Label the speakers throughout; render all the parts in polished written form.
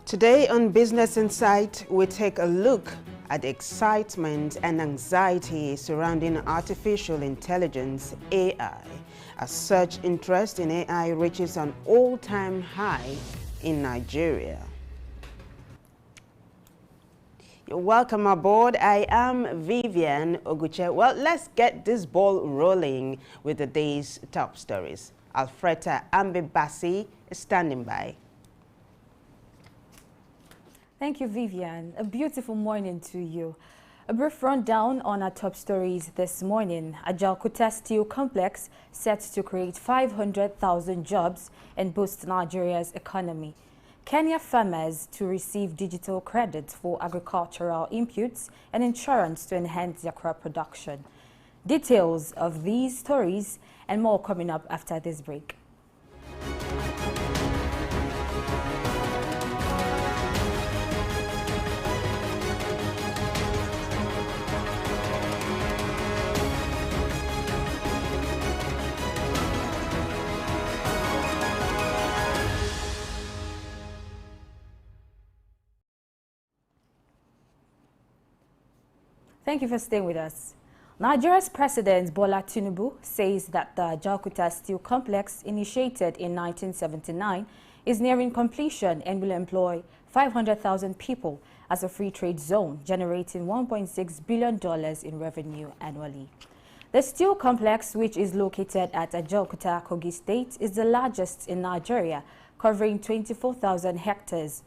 Speaker 1: Today on Business Insight, we take a look at the excitement and anxiety surrounding artificial intelligence, AI, as such interest in AI reaches an all-time high in Nigeria. You're welcome aboard. I am Vivian Oguche. Well, let's get this ball rolling with the day's top stories. Alfreda Ambibasi is standing by.
Speaker 2: Thank you, Vivian. A beautiful morning to you. A brief rundown on our top stories this morning. A Jalkuta steel complex set to create 500,000 jobs and boost Nigeria's economy. Kenya farmers to receive digital credit for agricultural inputs and insurance to enhance their crop production. Details of these stories and more coming up after this break. Thank you for staying with us. Nigeria's President Bola Tinubu says that the Jalkuta Steel Complex, initiated in 1979, is nearing completion and will employ 500,000 people as a free trade zone, generating $1.6 billion in revenue annually. The steel complex, which is located at Jalkuta, Kogi State, is the largest in Nigeria, covering 24,000 hectares.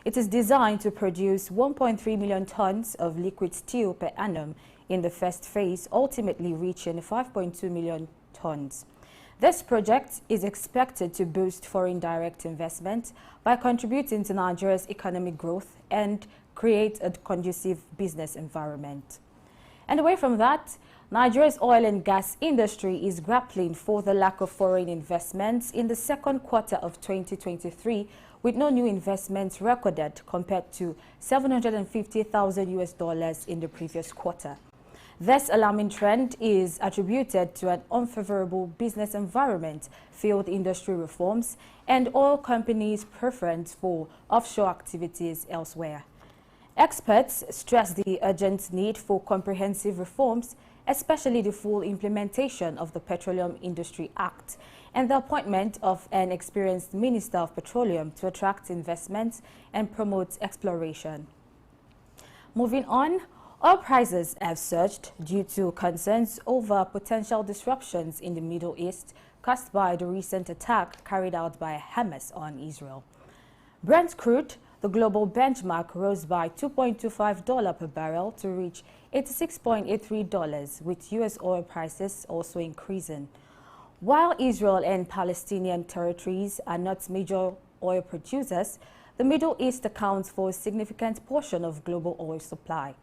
Speaker 2: It is designed to produce 1.3 million tons of liquid steel per annum in the first phase, ultimately reaching 5.2 million tons. This project is expected to boost foreign direct investment by contributing to Nigeria's economic growth and create a conducive business environment. And away from that, Nigeria's oil and gas industry is grappling for the lack of foreign investments in the second quarter of 2023, with no new investments recorded compared to $750,000 in the previous quarter. This alarming trend is attributed to an unfavorable business environment, failed industry reforms, and oil companies' preference for offshore activities elsewhere. Experts stress the urgent need for comprehensive reforms, especially the full implementation of the Petroleum Industry Act and the appointment of an experienced Minister of Petroleum to attract investments and promote exploration. Moving on, oil prices have surged due to concerns over potential disruptions in the Middle East caused by the recent attack carried out by Hamas on Israel. Brent crude, the global benchmark, rose by $2.25 per barrel to reach $86.83, with U.S. oil prices also increasing. While Israel and Palestinian territories are not major oil producers, the Middle East accounts for a significant portion of global oil supply.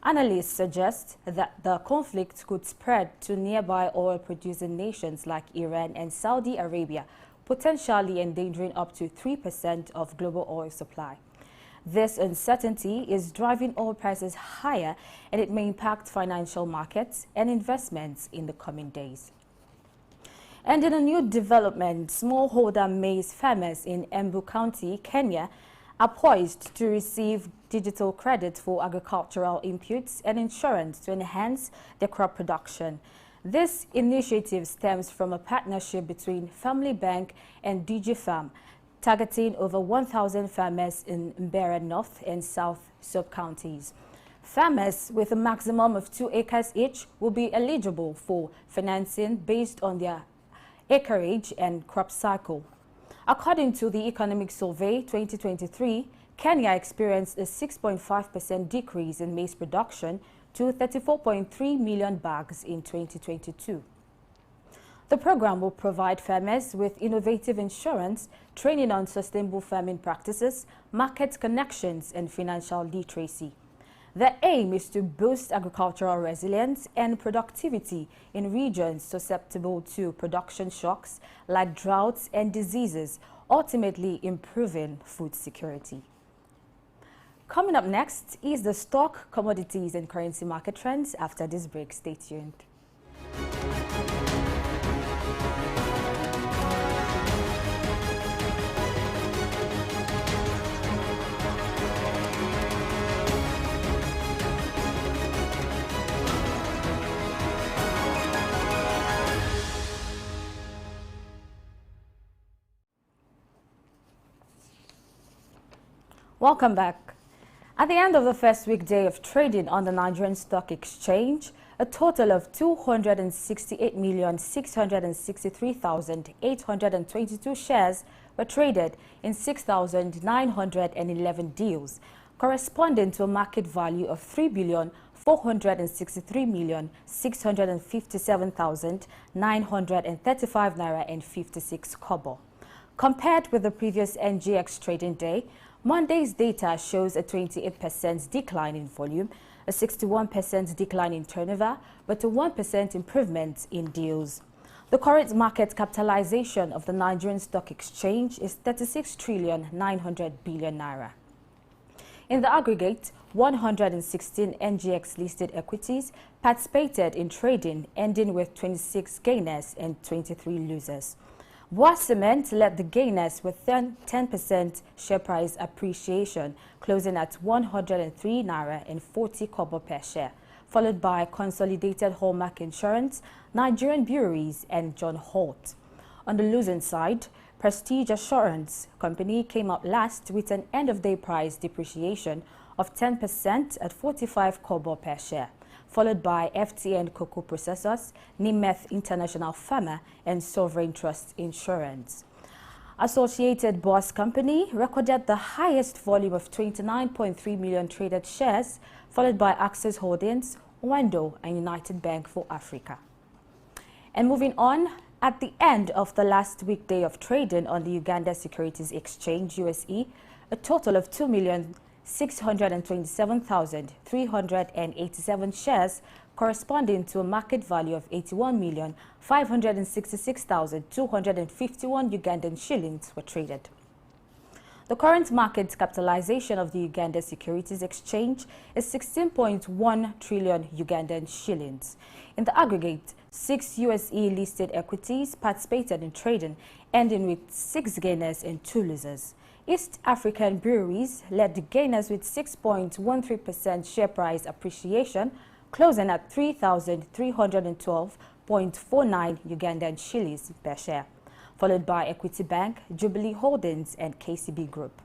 Speaker 2: Analysts suggest that the conflict could spread to nearby oil-producing nations like Iran and Saudi Arabia, potentially endangering up to 3% of global oil supply. This uncertainty is driving oil prices higher, and it may impact financial markets and investments in the coming days. And in a new development, smallholder maize farmers in Embu County, Kenya, are poised to receive digital credit for agricultural inputs and insurance to enhance their crop production. This initiative stems from a partnership between Family Bank and DG Farm, targeting over 1,000 farmers in Mbeere North and South Souq counties. Farmers with a maximum of 2 acres each will be eligible for financing based on their acreage and crop cycle. According to the Economic Survey 2023, Kenya experienced a 6.5% decrease in maize production to 34.3 million bags in 2022. The program will provide farmers with innovative insurance, training on sustainable farming practices, market connections, and financial literacy. The aim is to boost agricultural resilience and productivity in regions susceptible to production shocks like droughts and diseases, ultimately improving food security. Coming up next is the stock, commodities, and currency market trends. After this break, stay tuned. Welcome back. At the end of the first weekday of trading on the Nigerian Stock Exchange, a total of 268,663,822 shares were traded in 6,911 deals, corresponding to a market value of 3,463,657,935 naira and 56 kobo. Compared with the previous NGX trading day, Monday's data shows a 28% decline in volume, a 61% decline in turnover, but a 1% improvement in deals. The current market capitalization of the Nigerian Stock Exchange is 36,900 billion naira. In the aggregate, 116 NGX listed equities participated in trading, ending with 26 gainers and 23 losers. Boa Cement led the gainers with 10% share price appreciation, closing at 103 naira and 40 kobo per share, followed by Consolidated Hallmark Insurance, Nigerian Breweries, and John Holt. On the losing side, Prestige Assurance Company came out last with an end-of-day price depreciation of 10% at 45 kobo per share, followed by FTN Cocoa Processors, Nimeth International Pharma, and Sovereign Trust Insurance. Associated Boss Company recorded the highest volume of 29.3 million traded shares, followed by Access Holdings, Wendo, and United Bank for Africa. And moving on, at the end of the last weekday of trading on the Uganda Securities Exchange, USE, a total of 2,627,387 shares, corresponding to a market value of 81,566,251 Ugandan shillings, were traded. The current market capitalization of the Uganda Securities Exchange is 16.1 trillion Ugandan shillings. In the aggregate, 6 USE listed equities participated in trading, ending with 6 gainers and 2 losers. East African Breweries led the gainers with 6.13% share price appreciation, closing at 3,312.49 Ugandan shillings per share, followed by Equity Bank, Jubilee Holdings, and KCB Group.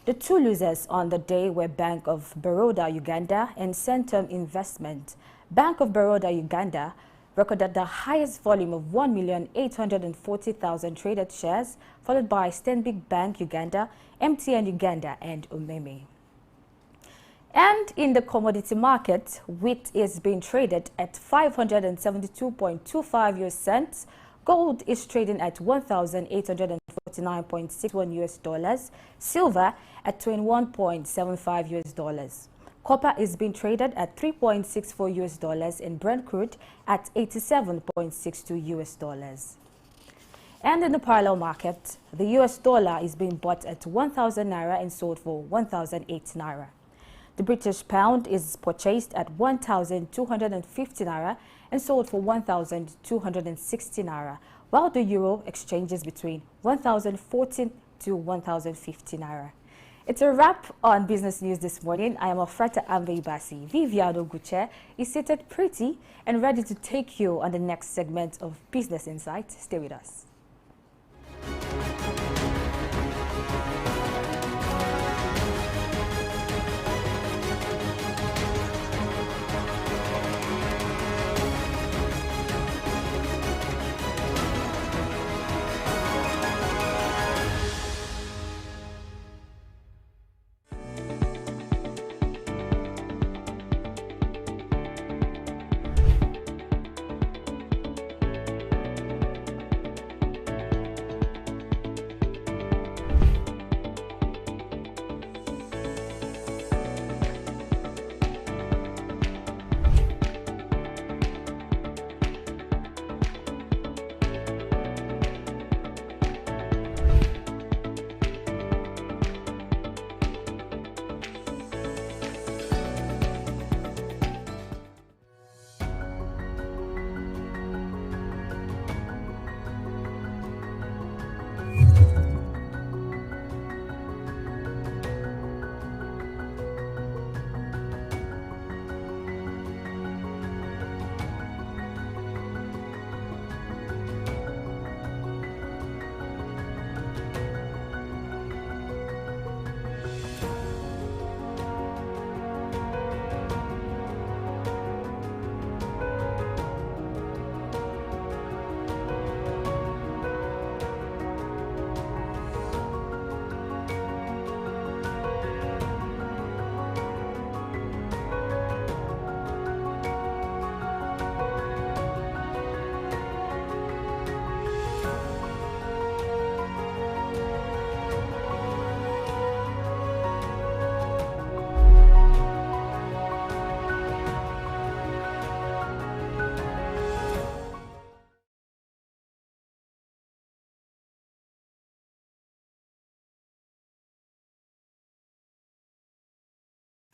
Speaker 2: The 2 losers on the day were Bank of Baroda Uganda and Centum Investment. Bank of Baroda Uganda recorded the highest volume of 1,840,000 traded shares, followed by Stanbic Bank Uganda, MTN Uganda, and Umeme. And in the commodity market, wheat is being traded at 572.25 US cents. Gold is trading at 1,849.61 US dollars. Silver at 21.75 US dollars. Copper is being traded at 3.64 US dollars and Brent crude at 87.62 US dollars. And in the parallel market, the US dollar is being bought at 1,000 naira and sold for 1,008 naira. The British pound is purchased at 1,250 naira and sold for 1,260 naira, while the euro exchanges between 1,014 to 1,050 naira. It's a wrap on business news this morning. I am Ofrata Ambe Basi. Viviano Guche is seated pretty and ready to take you on the next segment of Business Insight. Stay with us.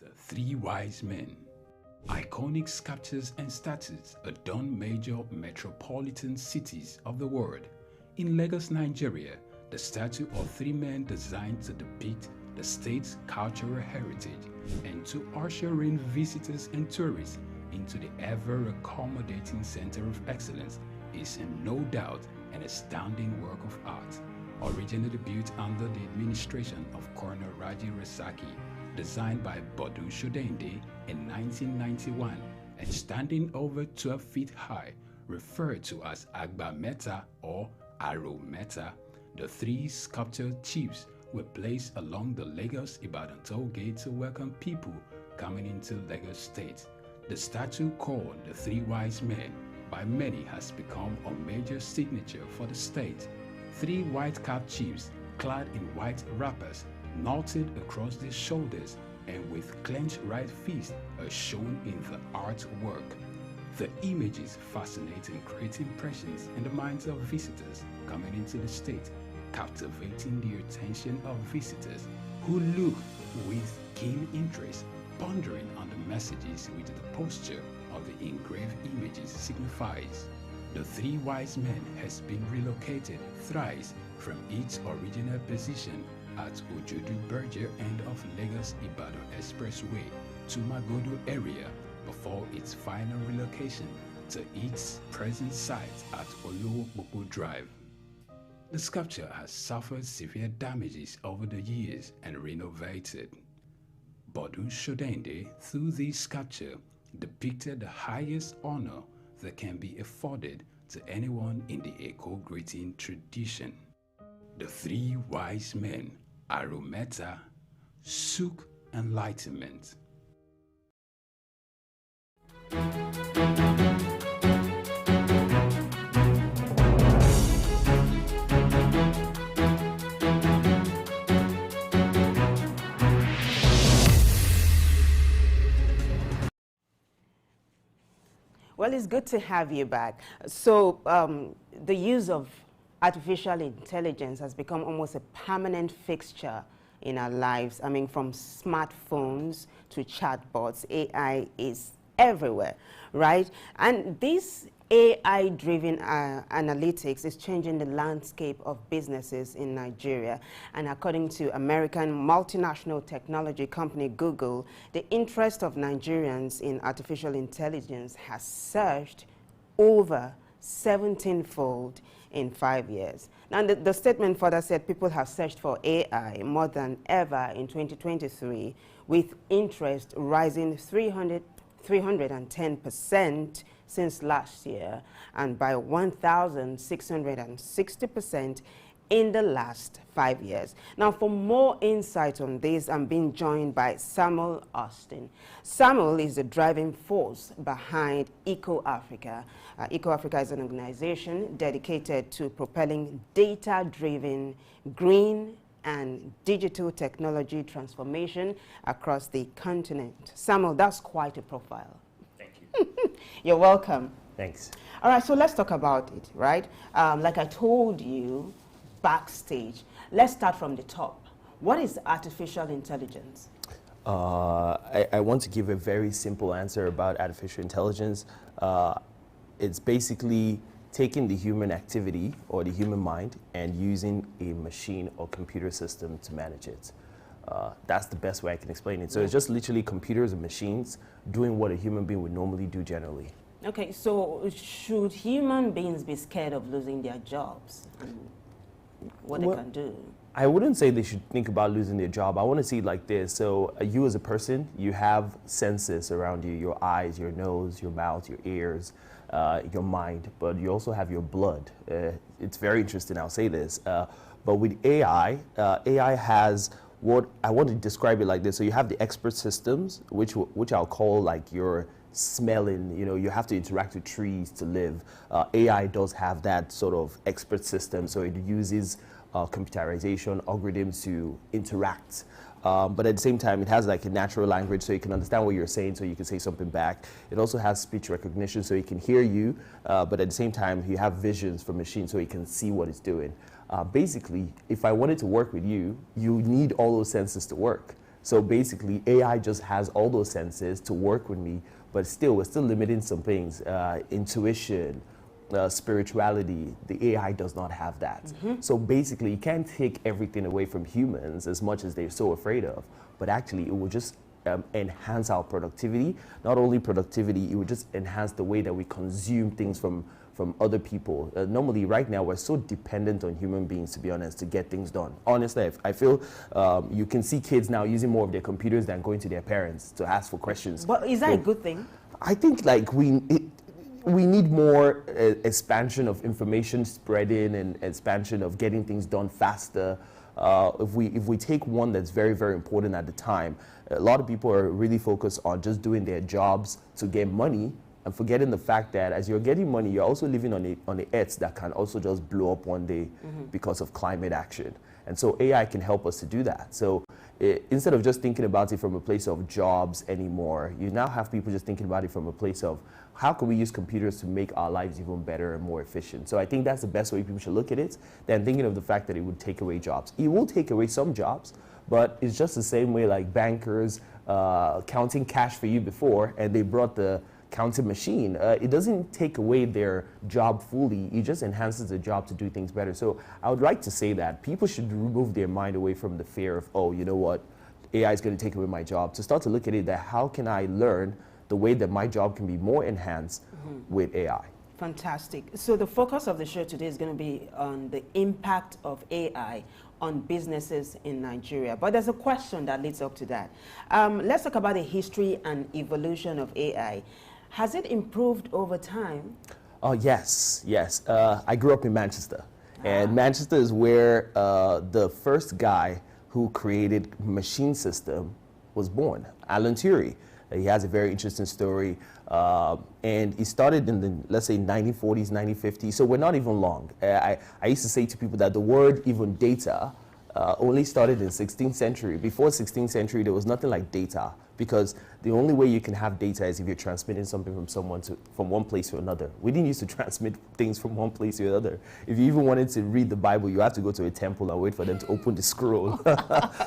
Speaker 3: The Three Wise Men. Iconic sculptures and statues adorn major metropolitan cities of the world. In Lagos, Nigeria, the statue of three men designed to depict the state's cultural heritage and to usher in visitors and tourists into the ever-accommodating center of excellence is no doubt an astounding work of art. Originally built under the administration of Colonel Raji Rasaki, designed by Bodun Shodende in 1991 and standing over 12 feet high, referred to as Agba Meta or Aro Meta, the three sculptured chiefs were placed along the Lagos-Ibadan toll gate to welcome people coming into Lagos State. The statue called the Three Wise Men by many has become a major signature for the state. Three white-capped chiefs clad in white wrappers, knotted across their shoulders and with clenched right fists are shown in the artwork. The images fascinate and create impressions in the minds of visitors coming into the state, captivating the attention of visitors who look with keen interest, pondering on the messages which the posture of the engraved images signifies. The Three Wise Men has been relocated thrice from its original position at Ojodu Berger end of Lagos-Ibadan Expressway to Magodo area before its final relocation to its present site at Olowopopo Drive. The sculpture has suffered severe damages over the years and renovated. Bodun Shodende, through this sculpture, depicted the highest honor that can be afforded to anyone in the Eko greeting tradition. The Three Wise Men, Arometa, Souq Enlightenment.
Speaker 1: Well, it's good to have you back. So the use of artificial intelligence has become almost a permanent fixture in our lives. I mean, from smartphones to chatbots, AI is everywhere, right? And this AI-driven analytics is changing the landscape of businesses in Nigeria. And according to American multinational technology company Google, the interest of Nigerians in artificial intelligence has surged over 17-fold in 5 years. Now, the statement further said people have searched for AI more than ever in 2023, with interest rising 310% since last year, and by 1,660% in the last 5 years. Now, for more insight on this, I'm being joined by Samuel Austin. Samuel is the driving force behind Eco Africa. Eco Africa is an organization dedicated to propelling data-driven, green, and digital technology transformation across the continent. Samuel, that's quite a profile.
Speaker 4: Thank you.
Speaker 1: You're welcome.
Speaker 4: Thanks.
Speaker 1: All right, so let's talk about it, right? Like I told you backstage, let's start from the top. What is artificial intelligence?
Speaker 4: I want to give a very simple answer about artificial intelligence. It's basically taking the human activity or the human mind and using a machine or computer system to manage it. That's the best way I can explain it. So it's just literally computers and machines doing what a human being would normally do generally.
Speaker 1: Okay, so should human beings be scared of losing their jobs and what they can do?
Speaker 4: I wouldn't say they should think about losing their job. I want to see it like this. So you as a person, you have senses around you, your eyes, your nose, your mouth, your ears, your mind, but you also have your blood. It's very interesting, I'll say this. But with AI, AI has what I want to describe it like this. So you have the expert systems, which I'll call like your smelling, you have to interact with trees to live. AI does have that sort of expert system, so it uses computerization, algorithms to interact. But at the same time, it has like a natural language, so you can understand what you're saying, so you can say something back. It also has speech recognition, so it can hear you, but at the same time, you have visions from machine, so it can see what it's doing. Basically, if I wanted to work with you, you need all those senses to work. So basically, AI just has all those senses to work with me, but still, we're still limiting some things. Intuition, spirituality, the AI does not have that. So basically, you can't take everything away from humans as much as they're so afraid of, but actually it will just enhance our productivity. Not only productivity, it will just enhance the way that we consume things from other people. Normally, right now, we're so dependent on human beings, to be honest, to get things done. Honestly, I feel you can see kids now using more of their computers than going to their parents to ask for questions.
Speaker 1: But is that a good thing?
Speaker 4: I think like we need more expansion of information spreading and expansion of getting things done faster. If we take one that's very, very important at the time, a lot of people are really focused on just doing their jobs to get money and forgetting the fact that as you're getting money, you're also living on the earth that can also just blow up one day because of climate action. And so AI can help us to do that. So instead of just thinking about it from a place of jobs anymore, you now have people just thinking about it from a place of how can we use computers to make our lives even better and more efficient. So I think that's the best way people should look at it than thinking of the fact that it would take away jobs. It will take away some jobs, but it's just the same way like bankers counting cash for you before, and they brought the counting machine. It doesn't take away their job fully, it just enhances the job to do things better. So I would like to say that people should remove their mind away from the fear of, oh, you know what, AI is going to take away my job, to start to look at it that how can I learn the way that my job can be more enhanced with AI.
Speaker 1: Fantastic. So the focus of the show today is going to be on the impact of AI on businesses in Nigeria. But there's a question that leads up to that. Let's talk about the history and evolution of AI. Has it improved over time?
Speaker 4: Oh, yes. I grew up in Manchester. And Manchester is where the first guy who created machine system was born, Alan Turing. He has a very interesting story. And he started in the, let's say, 1940s, 1950s. So we're not even long. I used to say to people that the word even data only started in the 16th century. Before 16th century, there was nothing like data, because the only way you can have data is if you're transmitting something from one place to another. We didn't used to transmit things from one place to another. If you even wanted to read the Bible, you have to go to a temple and wait for them to open the scroll.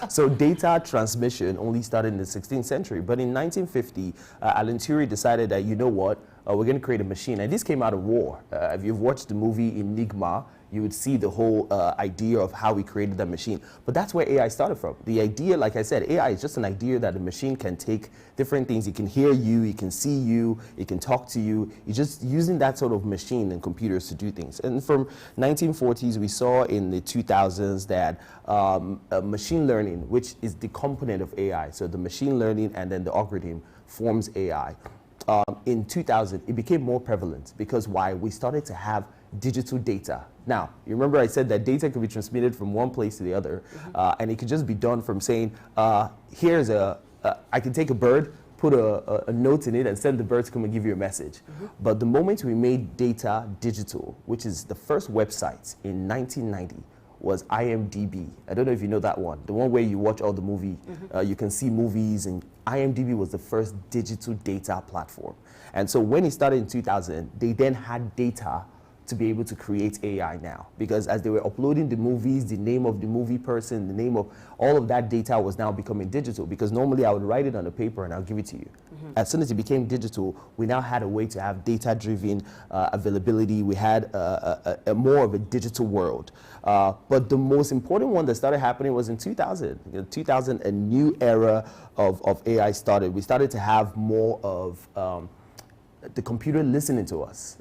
Speaker 4: So data transmission only started in the 16th century. But in 1950, Alan Turing decided that, you know what, we're going to create a machine. And this came out of war. If you've watched the movie Enigma, you would see the whole idea of how we created that machine. But that's where AI started from. The idea, like I said, AI is just an idea that a machine can take different things. It can hear you, it can see you, it can talk to you. It's just using that sort of machine and computers to do things. And from 1940s, we saw in the 2000s that machine learning, which is the component of AI, so the machine learning and then the algorithm forms AI. In 2000, it became more prevalent because why? We started to have digital data. Now, you remember I said that data could be transmitted from one place to the other, and it could just be done from saying, here's I can take a bird, put a note in it, and send the bird to come and give you a message. But the moment we made data digital, which is the first website in 1990, was IMDb. I don't know if you know that one. The one where you watch all the movie, you can see movies, and IMDb was the first digital data platform. And so when it started in 2000, they then had data to be able to create AI now. Because as they were uploading the movies, the name of the movie person, the name of all of that data was now becoming digital. Because normally I would write it on a paper and I'll give it to you. As soon as it became digital, we now had a way to have data-driven availability. We had a more of a digital world. But the most important one that started happening was in 2000. In 2000, a new era of AI started. We started to have more of the computer listening to us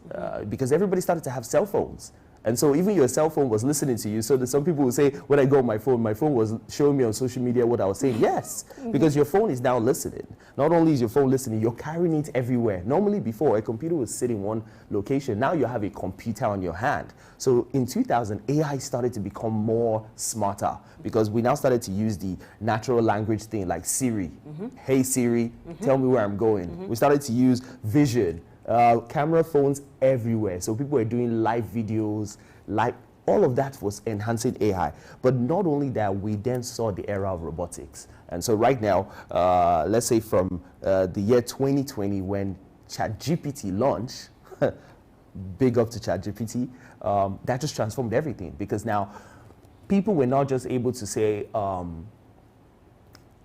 Speaker 4: because everybody started to have cell phones. And so even your cell phone was listening to you. So that some people will say, when I go on my phone was showing me on social media what I was saying. Yes, because your phone is now listening. Not only is your phone listening, you're carrying it everywhere. Normally before, a computer would sit in one location. Now you have a computer on your hand. So in 2000, AI started to become more smarter because we now started to use the natural language thing like Siri. Hey Siri, tell me where I'm going. We started to use vision. Camera phones everywhere. So people were doing live videos, all of that was enhancing AI. But not only that, we then saw the era of robotics. And so right now, let's say from the year 2020 when ChatGPT launched, big up to ChatGPT, that just transformed everything because now people were not just able to say,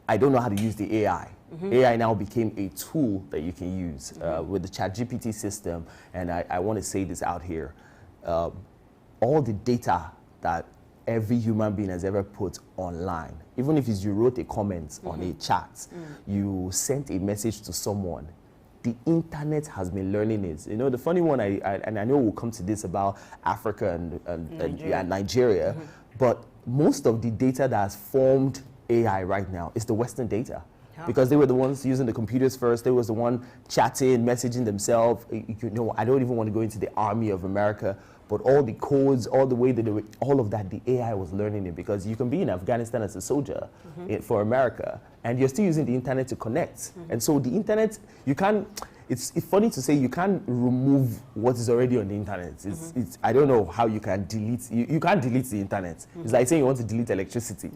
Speaker 4: I don't know how to use the AI. AI now became a tool that you can use with the ChatGPT system. And I want to say this out here. All the data that every human being has ever put online, even if it's you wrote a comment on a chat, you sent a message to someone, the internet has been learning it. You know, the funny one, and I know we'll come to this about Africa and Nigeria, but most of the data that has formed AI right now is the Western data. Because they were the ones using the computers first. They was the one chatting, messaging themselves. You know, I don't even want to go into the army of America, but all the codes, all the way that they were, all of that, the AI was learning it. Because you can be in Afghanistan as a soldier for America, and you're still using the internet to connect. And so the internet, you can't. It's funny to say you can't remove what is already on the internet. It's I don't know how you can delete. You can't delete the internet. It's like saying you want to delete electricity.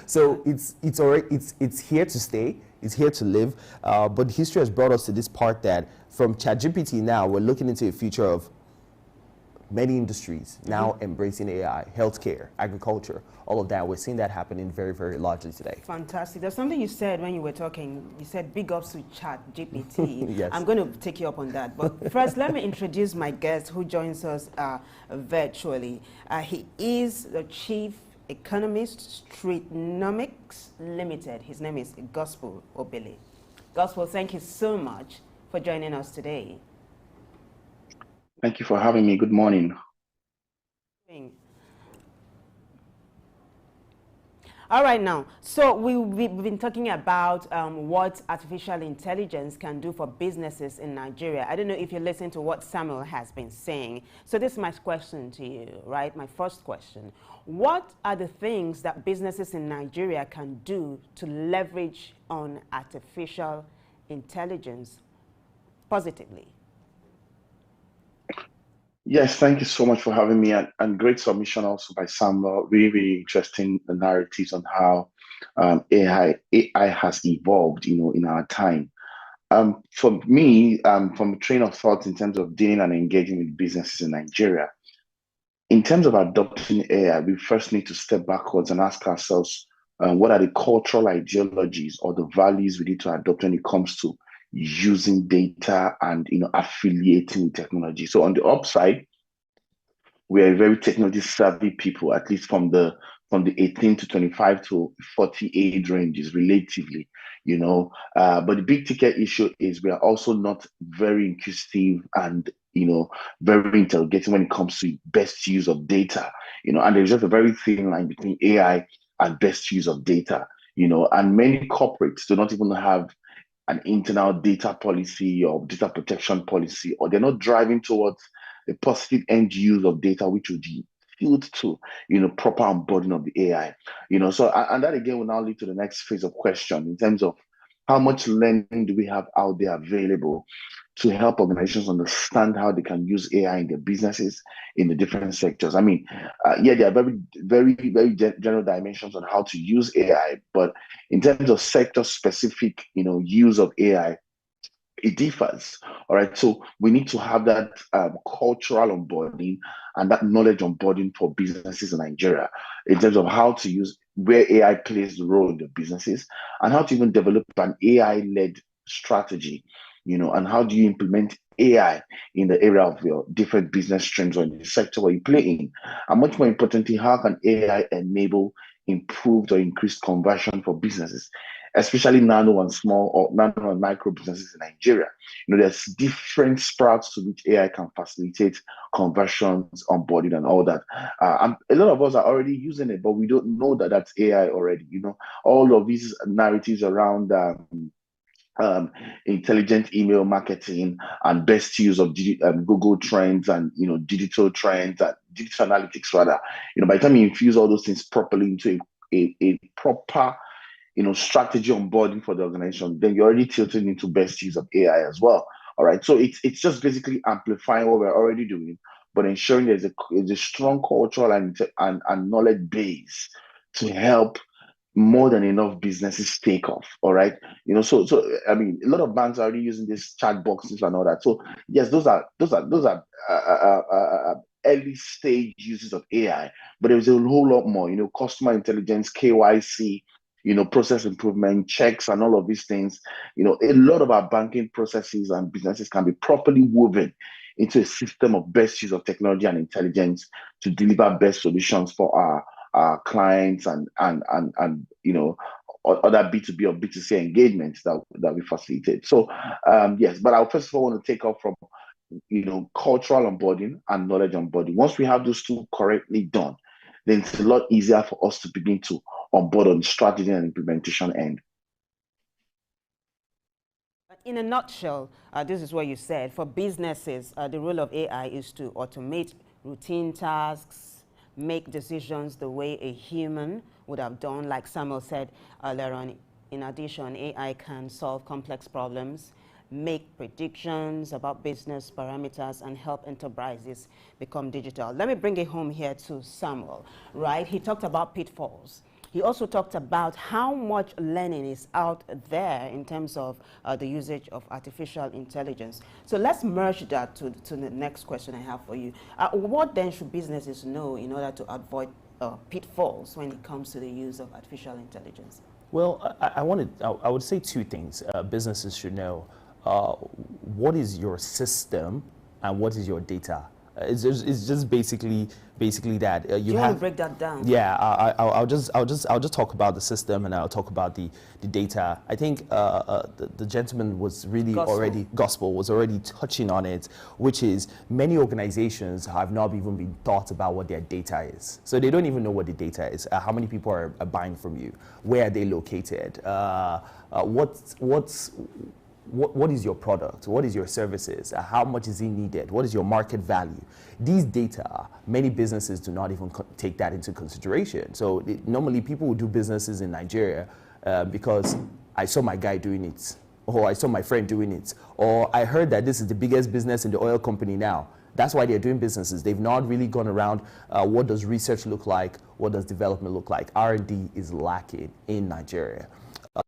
Speaker 4: So it's already it's here to stay. It's here to live. But history has brought us to this part that from ChatGPT now we're looking into a future of many industries now embracing AI, healthcare, agriculture, all of that. We're seeing that happening very, very largely today.
Speaker 1: Fantastic. There's something you said when you were talking. You said big ups to ChatGPT.
Speaker 4: Yes.
Speaker 1: I'm going to take you up on that. But first, let me introduce my guest who joins us virtually. He is the Chief Economist, Streetnomics Limited. His name is Gospel Obele. Gospel, thank you so much for joining us today.
Speaker 5: Thank you for having me. Good morning.
Speaker 1: All right, now, so we've been talking about what artificial intelligence can do for businesses in Nigeria. I don't know if you listen to what Samuel has been saying. So this is my question to you, right? My first question. What are the things that businesses in Nigeria can do to leverage on artificial intelligence positively?
Speaker 5: Yes, thank you so much for having me, and great submission also by Samuel. Really, really interesting narratives on how AI has evolved, in our time. For me, from a train of thought in terms of dealing and engaging with businesses in Nigeria, in terms of adopting AI, we first need to step backwards and ask ourselves, what are the cultural ideologies or the values we need to adopt when it comes to using data and affiliating with technology. So on the upside, we are very technology savvy people, at least from the 18 to 25 to 40 age ranges relatively, but the big ticket issue is we are also not very inquisitive and very interrogating when it comes to best use of data, and there's just a very thin line between AI and best use of data, and many corporates do not even have an internal data policy or data protection policy, or they're not driving towards a positive end use of data, which would yield to, proper onboarding of the AI, So, and that again will now lead to the next phase of question in terms of how much learning do we have out there available to help organizations understand how they can use AI in their businesses in the different sectors. I mean, there are very, very, very general dimensions on how to use AI, but in terms of sector-specific, use of AI, it differs. All right. So we need to have that cultural onboarding and that knowledge onboarding for businesses in Nigeria in terms of how to use where AI plays the role in the businesses and how to even develop an AI-led strategy, and how do you implement AI in the area of your different business streams or in the sector where you play in. And much more importantly, how can AI enable improved or increased conversion for businesses, especially nano and small or nano and micro businesses in Nigeria. There's different sprouts to which AI can facilitate conversions, onboarding, and all that. And a lot of us are already using it, but we don't know that that's AI already. All of these narratives around intelligent email marketing and best use of Google trends and digital trends and digital analytics rather. By the time you infuse all those things properly into a proper strategy onboarding for the organization, then you're already tilting into best use of AI as well. All right. So it's just basically amplifying what we're already doing, but ensuring there's a strong cultural and knowledge base to help more than enough businesses take off. All right. So I mean, a lot of banks are already using these chat boxes and all that. So yes, those are early stage uses of AI, but there's a whole lot more, customer intelligence, KYC, process improvement, checks, and all of these things. A lot of our banking processes and businesses can be properly woven into a system of best use of technology and intelligence to deliver best solutions for our clients and other B2B or B2C engagements that we facilitate. So yes, but I first of all want to take off from cultural onboarding and knowledge onboarding. Once we have those two correctly done, then it's a lot easier for us to begin to onboard on the strategy and implementation end.
Speaker 1: In a nutshell, this is what you said. For businesses, the role of AI is to automate routine tasks, make decisions the way a human would have done. Like Samuel said earlier on, in addition, AI can solve complex problems, make predictions about business parameters, and help enterprises become digital. Let me bring it home here to Samuel, right? He talked about pitfalls. He also talked about how much learning is out there in terms of the usage of artificial intelligence. So let's merge that to the next question I have for you. What then should businesses know in order to avoid pitfalls when it comes to the use of artificial intelligence?
Speaker 4: Well, I would say two things businesses should know. What is your system and what is your data? It's just basically that
Speaker 1: you have. Want to break that down?
Speaker 4: Yeah, I'll just talk about the system and I'll talk about the data. I think the gentleman was really Gospel was already touching on it, which is many organizations have not even been thought about what their data is. So they don't even know what the data is. How many people are buying from you? Where are they located? What is your product? What is your services? How much is it needed? What is your market value? These data, many businesses do not even take that into consideration. So normally people will do businesses in Nigeria because I saw my guy doing it, or I saw my friend doing it, or I heard that this is the biggest business in the oil company now. That's why they're doing businesses. They've not really gone around what does research look like? What does development look like? R&D is lacking in Nigeria.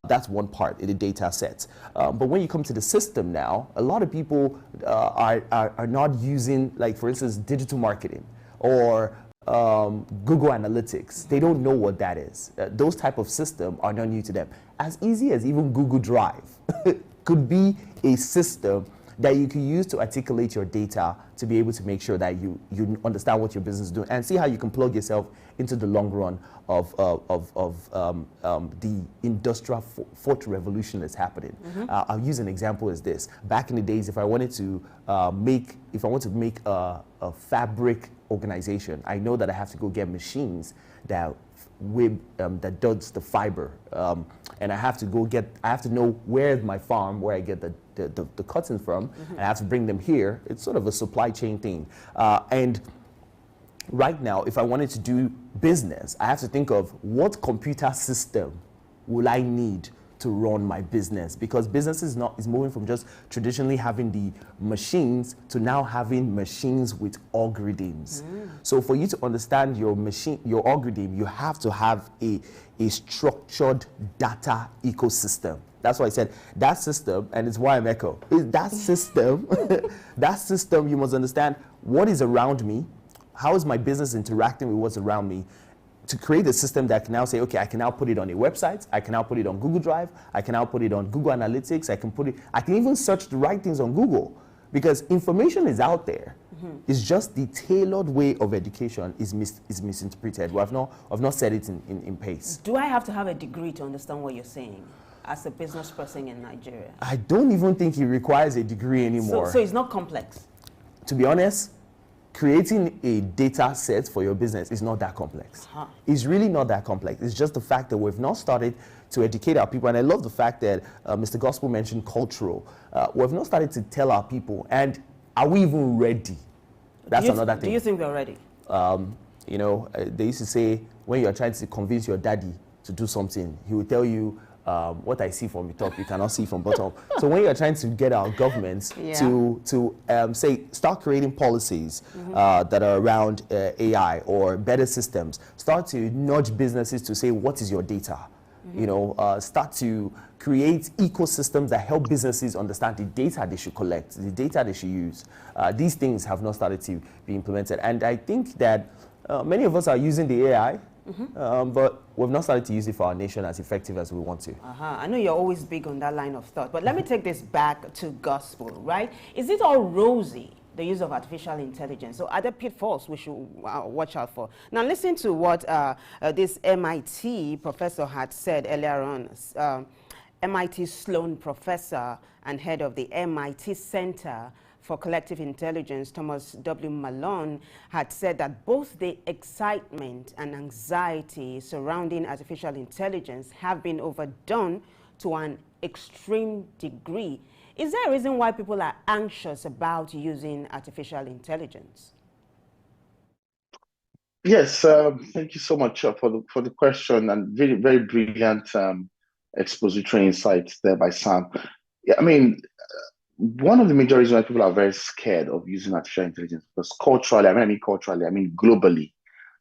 Speaker 4: That's one part in the data sets. But when you come to the system now, a lot of people are not using, like, for instance, digital marketing or Google Analytics. They don't know what that is. Those type of systems are not new to them. As easy as even Google Drive could be a system that you can use to articulate your data to be able to make sure that you understand what your business is doing and see how you can plug yourself into the long run of the industrial fourth revolution that's happening. I'll use an example as this. Back in the days, if I wanted to make a fabric organization, I know that I have to go get machines that that does the fiber, and I have to know where's my farm, where I get the cotton from, and I have to bring them here. It's sort of a supply chain thing. And right now, if I wanted to do business, I have to think of what computer system will I need to run my business, because business is moving from just traditionally having the machines to now having machines with algorithms. So for you to understand your algorithm, you have to have a structured data ecosystem. That's why I said that system, and it's why I'm echo. That system, that system, you must understand what is around me, how is my business interacting with what's around me, to create a system that can now say, okay, I can now put it on a website, I can now put it on Google Drive, I can now put it on Google Analytics, I can even search the right things on Google, because information is out there. It's just the tailored way of education is misinterpreted. Well, I've not said it in pace.
Speaker 1: Do I have to have a degree to understand what you're saying as a business person in Nigeria?
Speaker 4: I don't even think it requires a degree anymore.
Speaker 1: So it's not complex?
Speaker 4: To be honest, creating a data set for your business is not that complex. It's really not that complex. It's just the fact that we've not started to educate our people. And I love the fact that Mr. Gospel mentioned cultural. We've not started to tell our people. And are we even ready? That's another thing.
Speaker 1: Do you think we're ready?
Speaker 4: They used to say, when you're trying to convince your daddy to do something, he will tell you, what I see from the top, you cannot see from bottom. So when you're trying to get our governments to say, start creating policies that are around AI or better systems, start to nudge businesses to say, what is your data? Start to create ecosystems that help businesses understand the data they should collect, the data they should use. These things have not started to be implemented. And I think that many of us are using the AI but we've not started to use it for our nation as effective as we want to.
Speaker 1: I know you're always big on that line of thought, but let me take this back to gospel, right? Is it all rosy, the use of artificial intelligence? So are there pitfalls we should watch out for? Now listen to what this MIT professor had said earlier on. MIT Sloan professor and head of the MIT Center for Collective Intelligence, Thomas W. Malone, had said that both the excitement and anxiety surrounding artificial intelligence have been overdone to an extreme degree. Is there a reason why people are anxious about using artificial intelligence?
Speaker 5: Yes, thank you so much for the question, and very, very brilliant expository insights there by Sam. Yeah, I mean, one of the major reasons why people are very scared of using artificial intelligence, because culturally, I mean globally,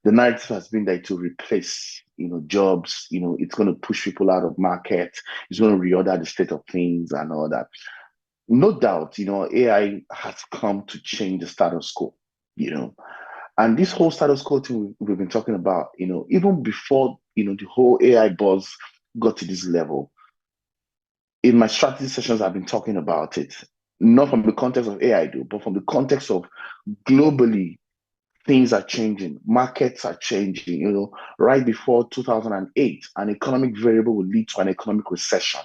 Speaker 5: the narrative has been that to replace, jobs, it's going to push people out of market, it's going to reorder the state of things and all that. No doubt, AI has come to change the status quo, and this whole status quo thing we've been talking about, even before, the whole AI buzz got to this level, in my strategy sessions, I've been talking about it, not from the context of AI, but from the context of globally, things are changing, markets are changing. Right before 2008, an economic variable would lead to an economic recession.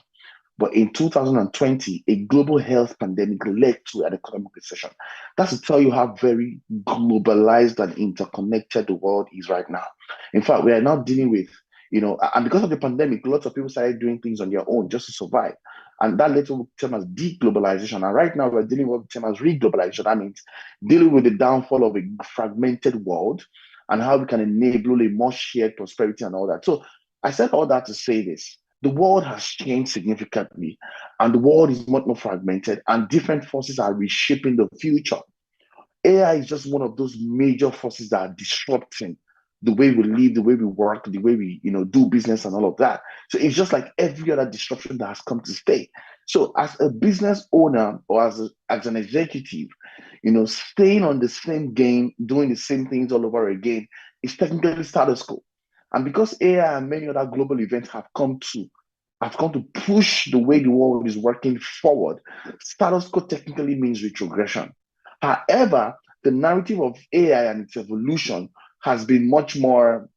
Speaker 5: But in 2020, a global health pandemic led to an economic recession. That's to tell you how very globalized and interconnected the world is right now. In fact, we are now dealing with, and because of the pandemic, lots of people started doing things on their own just to survive. And that led to a term as deglobalization. And right now we're dealing with the term as reglobalization. That means dealing with the downfall of a fragmented world and how we can enable a more shared prosperity and all that. So I said all that to say this. The world has changed significantly, and the world is much more fragmented, and different forces are reshaping the future. AI is just one of those major forces that are disrupting the way we live, the way we work, the way we, do business and all of that. So it's just like every other disruption that has come to stay. So as a business owner or as an executive, staying on the same game, doing the same things all over again is technically status quo. And because AI and many other global events have come to push the way the world is working forward, status quo technically means retrogression. However, the narrative of AI and its evolution has been much more,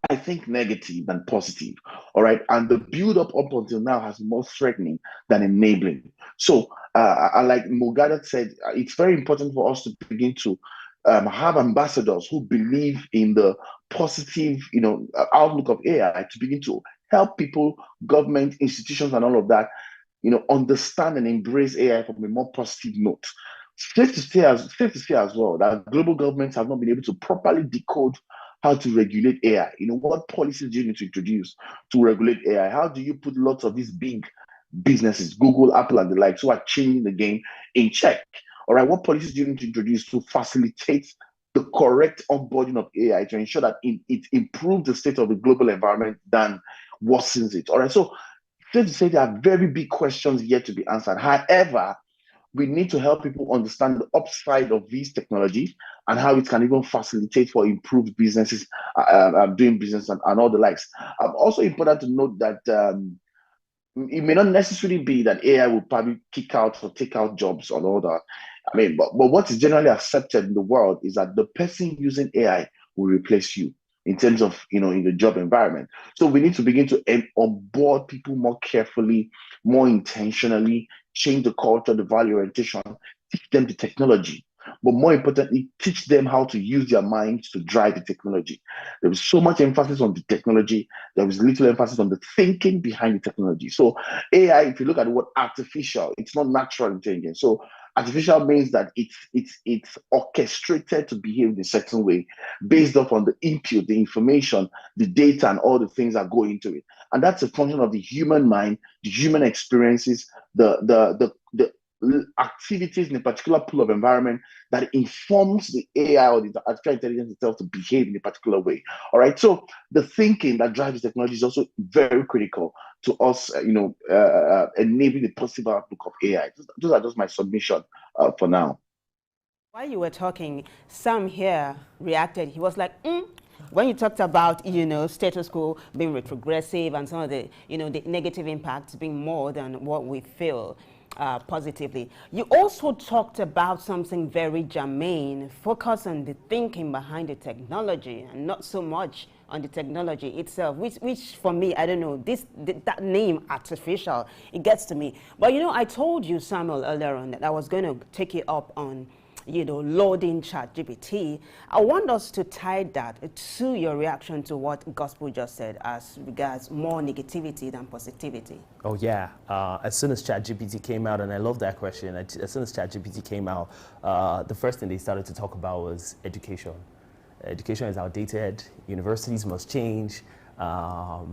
Speaker 5: I think, negative than positive. All right. And the build up until now has been more threatening than enabling. So, like Mogada said, it's very important for us to begin to have ambassadors who believe in the positive, outlook of AI, to begin to help people, government, institutions, and all of that, understand and embrace AI from a more positive note. Safe to say as well that global governments have not been able to properly decode how to regulate AI. What policies do you need to introduce to regulate AI? How do you put lots of these big businesses, Google, Apple, and the like, who are changing the game, in check? All right, what policies do you need to introduce to facilitate the correct onboarding of AI to ensure that it improves the state of the global environment than worsens it? All right, so safe to say there are very big questions yet to be answered. However, we need to help people understand the upside of these technologies and how it can even facilitate for improved businesses, doing business and all the likes. Also important to note that it may not necessarily be that AI will probably kick out or take out jobs or all that. But what is generally accepted in the world is that the person using AI will replace you in terms of, in the job environment. So we need to begin to onboard people more carefully, more intentionally, change the culture, the value orientation, teach them the technology, but more importantly, teach them how to use their minds to drive the technology. There is so much emphasis on the technology. There is little emphasis on the thinking behind the technology. So AI, if you look at the word artificial, it's not natural intelligence. So artificial means that it's orchestrated to behave in a certain way based off on the input, the information, the data, and all the things that go into it. And that's a function of the human mind, the human experiences, the activities in a particular pool of environment that informs the AI or the artificial intelligence itself to behave in a particular way. All right. So the thinking that drives technology is also very critical to us, enabling the possible outlook of AI. Those are just my submission for now.
Speaker 1: While you were talking, Sam here reacted. He was like, When you talked about, status quo being retrogressive and some of the, the negative impacts being more than what we feel positively, you also talked about something very germane, focus on the thinking behind the technology and not so much on the technology itself, which for me, I don't know, that name artificial, it gets to me. But I told you, Samuel, earlier on that I was going to take you up on loading ChatGPT. I want us to tie that to your reaction to what Gospel just said as regards more negativity than positivity.
Speaker 4: Oh yeah, as soon as ChatGPT came out, and I love that question, as soon as ChatGPT came out, the first thing they started to talk about was education. Education is outdated, universities must change.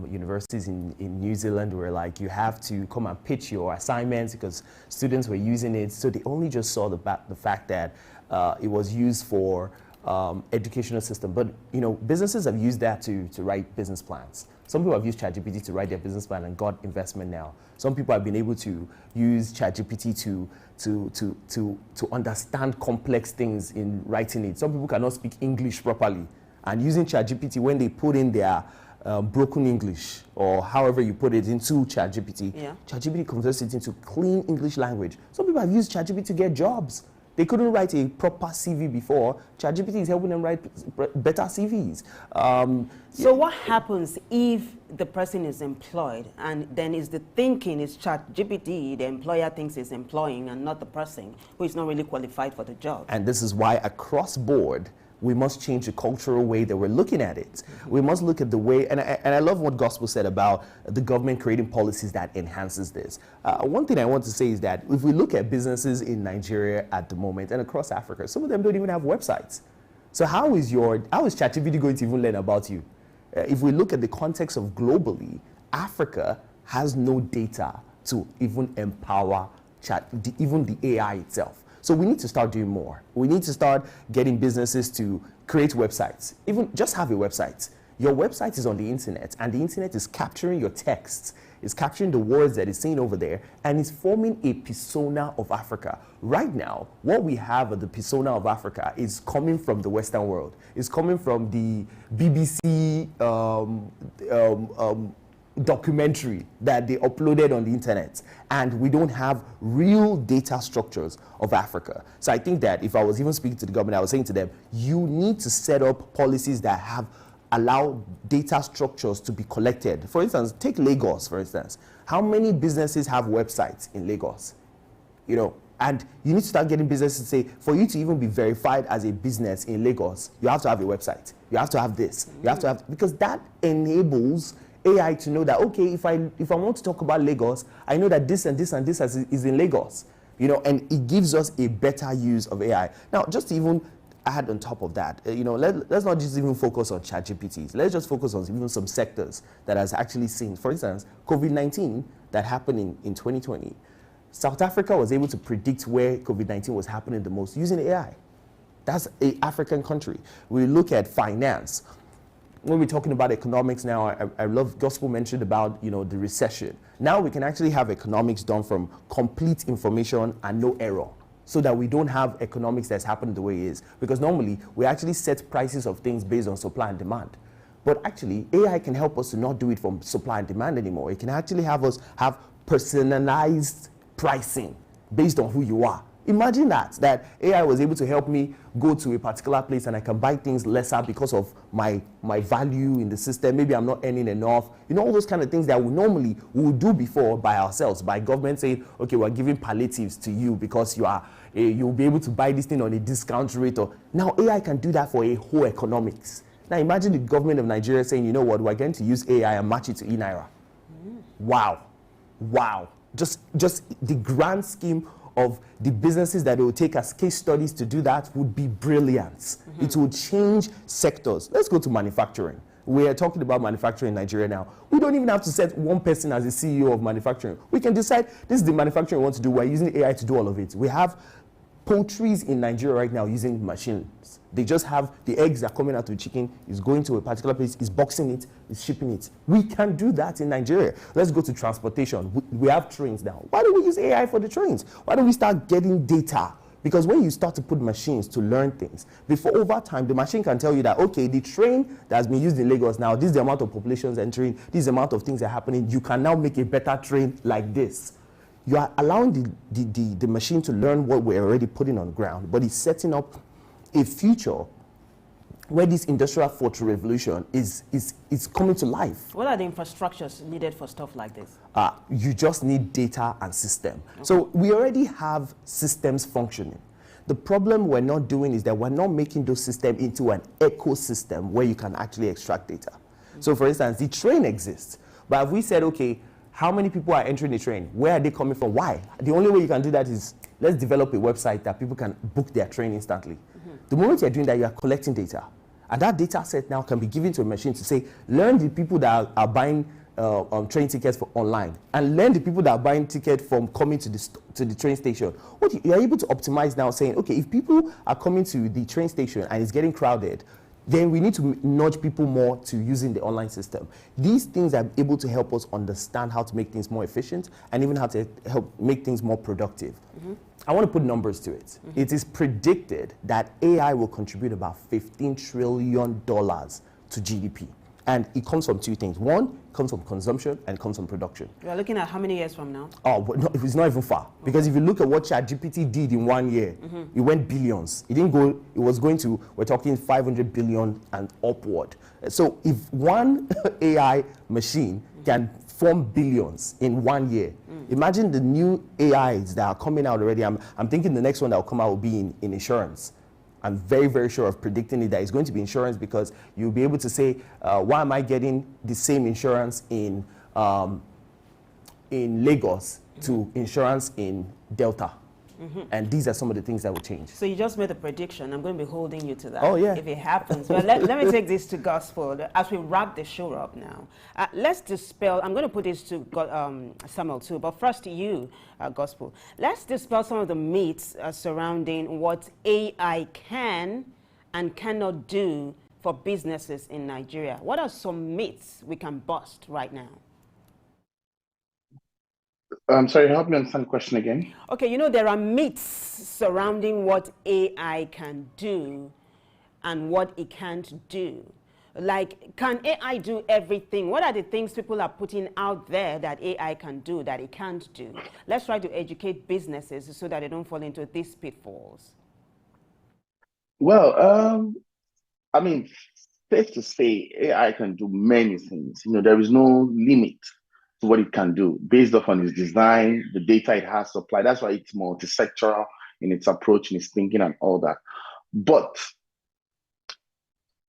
Speaker 4: Universities in New Zealand were like, you have to come and pitch your assignments because students were using it. So they only just saw the fact that it was used for educational system. But businesses have used that to write business plans. Some people have used ChatGPT to write their business plan and got investment now. Some people have been able to use ChatGPT to understand complex things in writing it. Some people cannot speak English properly. And using ChatGPT, when they put in their broken English, or however you put it, into ChatGPT, ChatGPT converts it into clean English language. Some people have used ChatGPT to get jobs. They couldn't write a proper CV before. ChatGPT is helping them write better CVs.
Speaker 1: So what happens if the person is employed and then is the thinking is ChatGPT, the employer thinks is employing, and not the person who is not really qualified for the job?
Speaker 4: And this is why across board, we must change the cultural way that we're looking at it. We must look at the way, and I love what Gospel said about the government creating policies that enhances this. One thing I want to say is that if we look at businesses in Nigeria at the moment and across Africa, some of them don't even have websites. So how is ChatGPT going to even learn about you? If we look at the context of globally, Africa has no data to even empower even the AI itself. So we need to start doing more. We need to start getting businesses to create websites. Even just have a website. Your website is on the internet, and the internet is capturing your texts, is capturing the words that it's saying over there, and is forming a persona of Africa. Right now, what we have at the persona of Africa is coming from the Western world. It's coming from the BBC documentary that they uploaded on the internet, and we don't have real data structures of Africa. So I think that if I was even speaking to the government, I was saying to them, you need to set up policies that allow data structures to be collected. For instance, take Lagos, for instance. How many businesses have websites in Lagos? And you need to start getting businesses to say, for you to even be verified as a business in Lagos, you have to have a website. You have to have this. You have to have, because that enables AI to know that, okay, if I want to talk about Lagos, I know that this and this and this is in Lagos, and it gives us a better use of AI. Now, just to even add on top of that, let's not just even focus on ChatGPTs. Let's just focus on even some sectors that has actually seen, for instance, COVID-19 that happened in 2020. South Africa was able to predict where COVID-19 was happening the most using AI. That's an African country. We look at finance. When we're talking about economics now, I love Gospel mentioned about, the recession. Now we can actually have economics done from complete information and no error, so that we don't have economics that's happening the way it is. Because normally we actually set prices of things based on supply and demand. But actually, AI can help us to not do it from supply and demand anymore. It can actually have us have personalized pricing based on who you are. Imagine that AI was able to help me go to a particular place and I can buy things lesser because of my value in the system. Maybe I'm not earning enough. All those kind of things that we normally would do before by ourselves, by government saying, okay, we're giving palliatives to you because you'll be able to buy this thing on a discount rate. Or now AI can do that for a whole economics. Now imagine the government of Nigeria saying, you know what, we're going to use AI and match it to e-Naira. Wow. Just the grand scheme of the businesses that it will take as case studies to do that would be brilliant. It will change sectors. Let's go to manufacturing. We are talking about manufacturing in Nigeria now. We don't even have to set one person as the CEO of manufacturing. We can decide this is the manufacturing we want to do. We're using AI to do all of it. We have poultries in Nigeria right now using machines. They just have the eggs that are coming out of the chicken, is going to a particular place, is boxing it, is shipping it. We can do that in Nigeria. Let's go to transportation. We have trains now. Why don't we use AI for the trains? Why don't we start getting data Because when you start to put machines to learn things, before over time, the machine can tell you that, okay, the train that's been used in Lagos now, this is the amount of populations entering, this is the amount of things that are happening. You can now make a better train like this. You are allowing the machine to learn what we're already putting on ground, but it's setting up a future where this industrial 4th revolution is coming to life.
Speaker 1: What are the infrastructures needed for stuff like this?
Speaker 4: You just need data and system. Okay. So we already have systems functioning. The problem we're not doing is that we're not making those systems into an ecosystem where you can actually extract data. So for instance, the train exists, but if we said, okay, how many people are entering the train? Where are they coming from? Why? The only way you can do that is, let's develop a website that people can book their train instantly. The moment you're doing that, you are collecting data. And that data set now can be given to a machine to say, learn the people that are buying train tickets online, and learn the people that are buying tickets from coming to the train station. You're able to optimize now, saying, okay, if people are coming to the train station and it's getting crowded, then we need to nudge people more to using the online system. These things are able to help us understand how to make things more efficient and even how to help make things more productive. I want to put numbers to it. It is predicted that AI will contribute about $15 trillion to GDP. And it comes from two things. One, it comes from consumption and it comes from production.
Speaker 1: You're looking at how many years from now?
Speaker 4: Oh, but no, it's not even far. Because if you look at what ChatGPT did in 1 year, it went billions. It didn't go, it was going to, we're talking 500 billion and upward. So if one AI machine can form billions in 1 year, imagine the new AIs that are coming out already. I'm thinking the next one that will come out will be in insurance. I'm very, very sure of predicting it that it's going to be insurance, because you'll be able to say, why am I getting the same insurance in Lagos to insurance in Delta? And these are some of the things that will change.
Speaker 1: So you just made a prediction. I'm going to be holding you to that.
Speaker 4: Oh, yeah.
Speaker 1: If it happens. Well, let me take this to gospel. As we wrap the show up now, let's dispel. I'm going to put this to Samuel too. But first to you, gospel. Let's dispel some of the myths surrounding what AI can and cannot do for businesses in Nigeria. What are some myths we can bust right now?
Speaker 5: Sorry, help me understand the question again.
Speaker 1: Okay, you know, there are myths surrounding what AI can do and what it can't do. Like, can AI do everything? What are the things people are putting out there that AI can do that it can't do? Let's try to educate businesses so that they don't fall into these pitfalls.
Speaker 5: Well, I mean, safe to say, AI can do many things. You know, there is no limit to what it can do based upon its design, the data it has to apply. That's why it's multi-sectoral in its approach, in its thinking and all that. But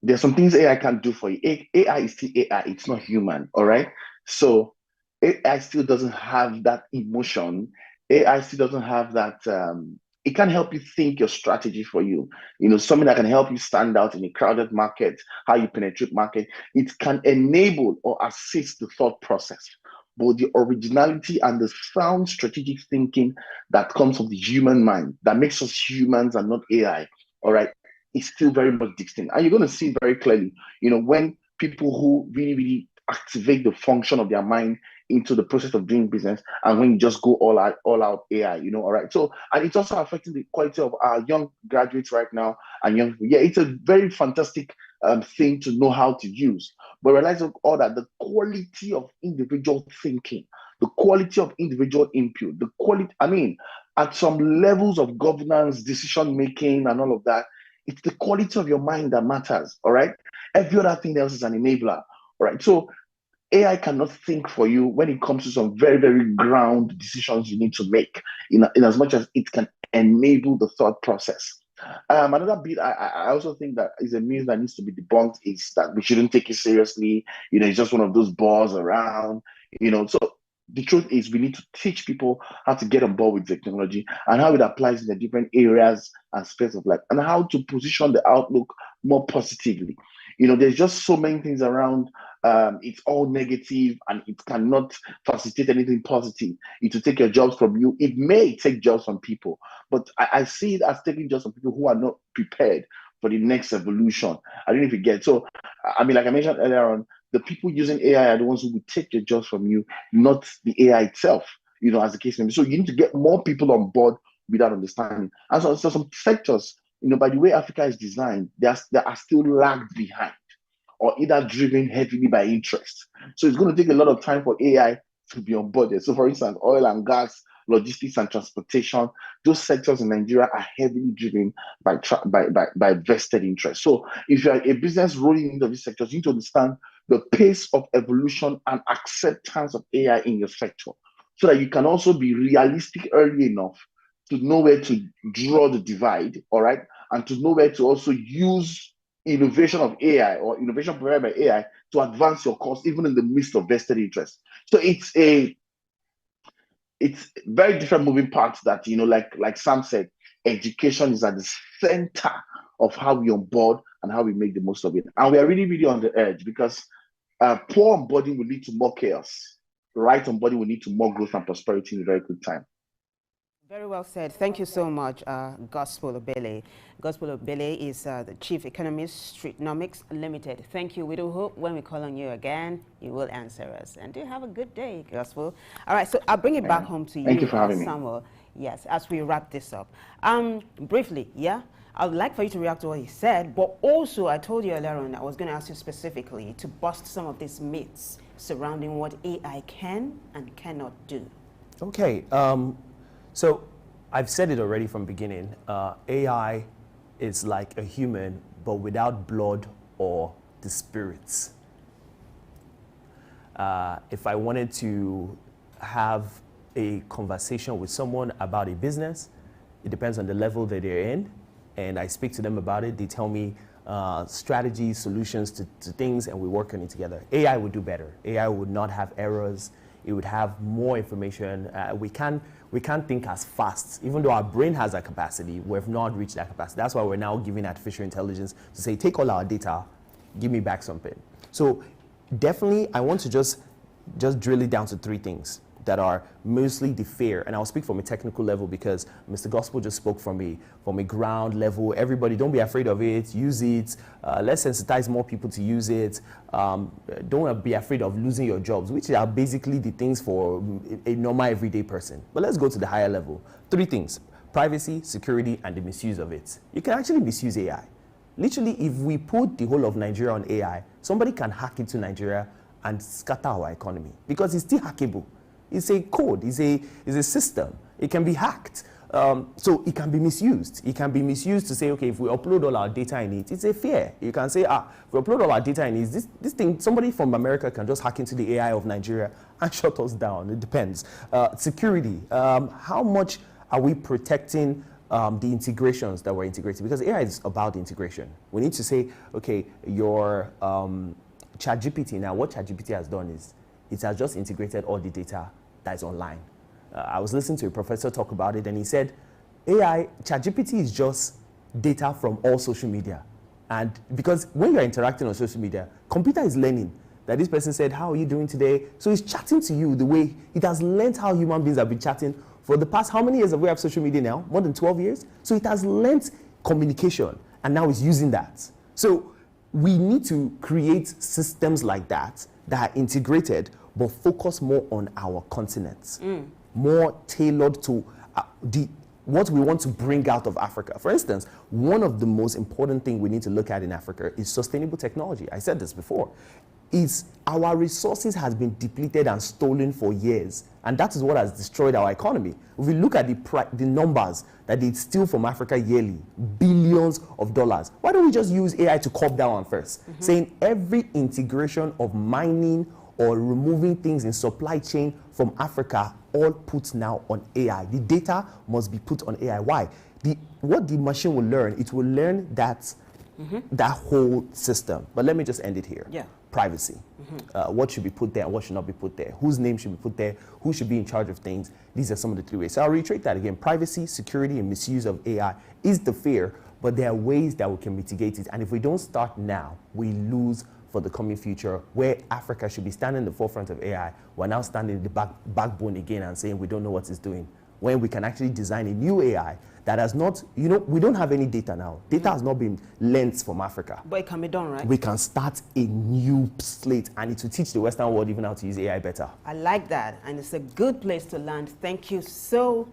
Speaker 5: there's some things AI can't do for you. AI is still AI, it's not human, all right? So AI still doesn't have that emotion. AI still doesn't have that, it can help you think your strategy for you. You know, something that can help you stand out in a crowded market, how you penetrate market. It can enable or assist the thought process. But the originality and the sound strategic thinking that comes from the human mind, that makes us humans and not AI, all right, is still very much distinct. And you're going to see very clearly, you know, when people who really, really activate the function of their mind into the process of doing business, and when you just go all out AI, you know, all right. So, and it's also affecting the quality of our young graduates right now and young people. Yeah, it's a very fantastic thing to know how to use. But realize all that the quality of individual thinking, the quality of individual input, the quality, I mean, at some levels of governance, decision making, and all of that, it's the quality of your mind that matters. All right. Every other thing else is an enabler. All right. So AI cannot think for you when it comes to some very, very ground decisions you need to make, in as much as it can enable the thought process. Another bit I also think that is a myth that needs to be debunked is that we shouldn't take it seriously. You know, it's just one of those buzz around, you know. So the truth is we need to teach people how to get on board with technology and how it applies in the different areas and space of life, and how to position the outlook more positively. You know, there's just so many things around. It's all negative and it cannot facilitate anything positive. It will take your jobs from you. It may take jobs from people, but I see it as taking jobs from people who are not prepared for the next evolution. I don't know if you get. So, I mean, like I mentioned earlier on, the people using AI are the ones who will take your jobs from you, not the AI itself, you know, as the case may be. So you need to get more people on board without understanding. And so some sectors, by the way Africa is designed, they are still lagged behind or either driven heavily by interest. So it's going to take a lot of time for AI to be onboarded. So, for instance, oil and gas, logistics and transportation, those sectors in Nigeria are heavily driven by vested interest. So, if you are a business rolling into these sectors, you need to understand the pace of evolution and acceptance of AI in your sector, so that you can also be realistic early enough to know where to draw the divide, all right, and to know where to also use innovation of AI or innovation provided by AI to advance your cause, even in the midst of vested interest. So it's very different moving parts that, like Sam said, education is at the center of how we onboard and how we make the most of it. And we are really, really on the edge, because poor onboarding will lead to more chaos. Right onboarding will lead to more growth and prosperity in a very quick time.
Speaker 1: Very well said. Thank you so much, Gospel Obele. Gospel Obele is the Chief Economist, Streetnomics Limited. Thank you. We do hope when we call on you again, you will answer us. And do have a good day, Gospel. All right, so I'll bring it back home to you.
Speaker 5: Thank you for having
Speaker 1: Samuel. Yes, as we wrap this up. Briefly, yeah, I would like for you to react to what he said, but also I told you earlier on I was going to ask you specifically to bust some of these myths surrounding what AI can and cannot do.
Speaker 4: Okay. So I've said it already from the beginning. AI is like a human, but without blood or the spirits. If I wanted to have a conversation with someone about a business, it depends on the level that they're in, and I speak to them about it. They tell me strategies, solutions to things, and we work on it together. AI would do better. AI would not have errors. It would have more information. We can't think as fast. Even though our brain has that capacity, we've not reached that capacity. That's why we're now giving artificial intelligence to say, take all our data, give me back something. So definitely, I want to just drill it down to 3 things that are mostly the fear. And I'll speak from a technical level because Mr. Gospel just spoke from a ground level. Everybody, don't be afraid of it. Use it. Let's sensitize more people to use it. Don't be afraid of losing your jobs, which are basically the things for a normal everyday person. But let's go to the higher level. 3 things: privacy, security, and the misuse of it. You can actually misuse AI. Literally, if we put the whole of Nigeria on AI, somebody can hack into Nigeria and scatter our economy because it's still hackable. It's a code, it's a system. It can be hacked. So it can be misused. It can be misused to say, okay, if we upload all our data in it, it's a fear. You can say, if we upload all our data in it, this thing, somebody from America can just hack into the AI of Nigeria and shut us down. It depends. Security, how much are we protecting the integrations that we're integrating? Because AI is about integration. We need to say, okay, your ChatGPT, now what ChatGPT has done is, it has just integrated all the data that is online. I was listening to a professor talk about it, and he said, ChatGPT is just data from all social media. And because when you're interacting on social media, computer is learning that this person said, how are you doing today? So it's chatting to you the way it has learned how human beings have been chatting for the past, how many years have we have social media now? More than 12 years? So it has learned communication, and now it's using that. So we need to create systems like that are integrated, but focus more on our continents, more tailored to what we want to bring out of Africa. For instance, one of the most important things we need to look at in Africa is sustainable technology. I said this before. Our resources has been depleted and stolen for years, and that is what has destroyed our economy. If we look at the numbers that they steal from Africa yearly, billions of dollars, why don't we just use AI to curb that one first? Saying every integration of mining or removing things in supply chain from Africa, all put now on AI. The data must be put on AI. Why? What the machine will learn, it will learn that whole system. But let me just end it here.
Speaker 1: Yeah.
Speaker 4: Privacy. What should be put there, what should not be put there, whose name should be put there, who should be in charge of things. These are some of the 3 ways. So I'll reiterate that again. Privacy, security, and misuse of AI is the fear, but there are ways that we can mitigate it. And if we don't start now, we lose for the coming future, where Africa should be standing in the forefront of AI. We're now standing in the backbone again and saying we don't know what it's doing. when we can actually design a new AI that has not, we don't have any data now. Data has not been lent from Africa.
Speaker 1: But it can be done, right?
Speaker 4: We can start a new slate, and it will teach the Western world even how to use AI better.
Speaker 1: I like that, and it's a good place to land. Thank you so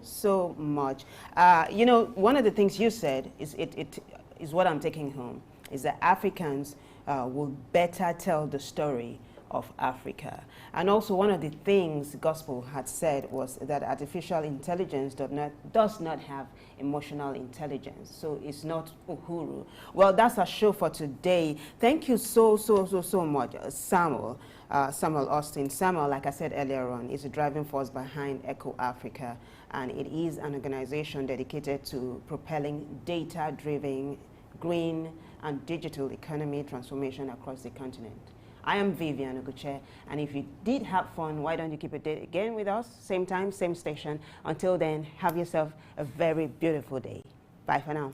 Speaker 1: much. One of the things you said is what I'm taking home, is that Africans will better tell the story of Africa. And also one of the things Gospel had said was that artificial intelligence does not have emotional intelligence. So it's not Uhuru. Well, that's our show for today. Thank you so much, Samuel Austin. Samuel, like I said earlier on, is the driving force behind Echo Africa, and it is an organization dedicated to propelling data-driven, green, and digital economy transformation across the continent. I am Vivian Oguche, and if you did have fun, why don't you keep it again with us? Same time, same station. Until then, have yourself a very beautiful day. Bye for now.